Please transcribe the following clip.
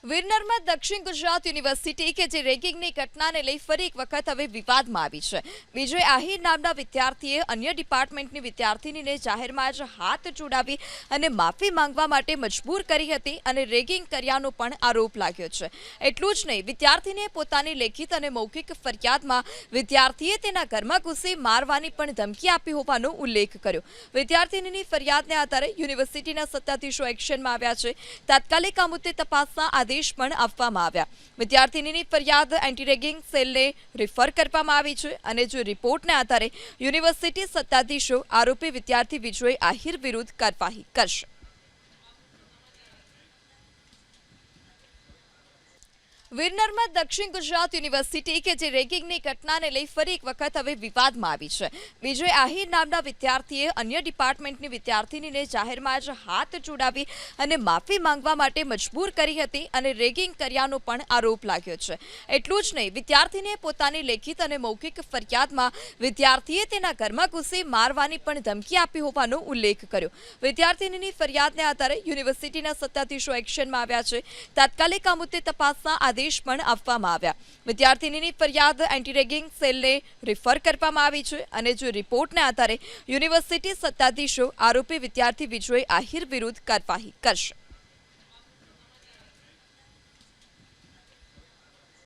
વિરનરમાં દક્ષિણ ગુજરાત યુનિવર્સિટી કે જે રેગિંગની ઘટનાને લઈ ફરી એક વખત હવે વિવાદમાં આવી છે. વિજય આહિર નામના વિદ્યાર્થીએ અન્ય ડિપાર્ટમેન્ટની વિદ્યાર્થીનીને જાહેરમાં જ હાથ જોડાવી અને માફી માંગવા માટે મજબૂર કરી હતી અને રેગિંગ કર્યાનો પણ આરોપ લાગ્યો છે. એટલું જ નહીં, વિદ્યાર્થીને પોતાની લેખિત અને મૌખિક ફરિયાદમાં વિદ્યાર્થીએ તેના ઘરમાં ઘૂસી મારવાની પણ ધમકી આપી હોવાનો ઉલ્લેખ કર્યો. વિદ્યાર્થીનીની ફરિયાદને આધારે યુનિવર્સિટીના સત્તાધીશો એક્શનમાં આવ્યા છે. તાત્કાલિક આ મુદ્દે તપાસના આદેશ પણ આપવામાં આવ્યા. વિદ્યાર્થીનીની ફરિયાદ એન્ટી રેગિંગ સેલને રિફર કરવામાં આવી છે અને જો રિપોર્ટને આધારે યુનિવર્સિટી સત્તાધીશો આરોપી વિદ્યાર્થી વિજય આહિર વિરુદ્ધ કાર્યવાહી કરશે. વિરનરમાં દક્ષિણ ગુજરાત યુનિવર્સિટી કે જે રેગિંગની ઘટનાને લઈ ફરી એક વખત હવે વિવાદમાં આવી છે. વિજય આહિર નામના વિદ્યાર્થીએ અન્ય ડિપાર્ટમેન્ટની વિદ્યાર્થીનીને જાહેરમાં જ હાથ જોડાવી અને માફી માંગવા માટે મજબૂર કરી હતી અને રેગિંગ કર્યાનો પણ આરોપ લાગ્યો છે. એટલું જ નહીં, વિદ્યાર્થીને પોતાની લેખિત અને મૌખિક ફરિયાદમાં વિદ્યાર્થીએ તેના ઘરમાં ઘૂસી મારવાની પણ ધમકી આપી હોવાનો ઉલ્લેખ કર્યો. વિદ્યાર્થીનીની ફરિયાદને આધારે યુનિવર્સિટીના સત્તાધીશો એક્શનમાં આવ્યા છે. તાત્કાલિક આ મુદ્દે તપાસના આદેશ પણ આપવામાં આવ્યા. વિદ્યાર્થીનીની ફરિયાદ એન્ટી રેગિંગ સેલને રિફર કરવામાં આવી છે અને જો રિપોર્ટને આધારે યુનિવર્સિટી સત્તાધીશો આરોપી વિદ્યાર્થી વિજય આહિર વિરુદ્ધ કાર્યવાહી કરશે.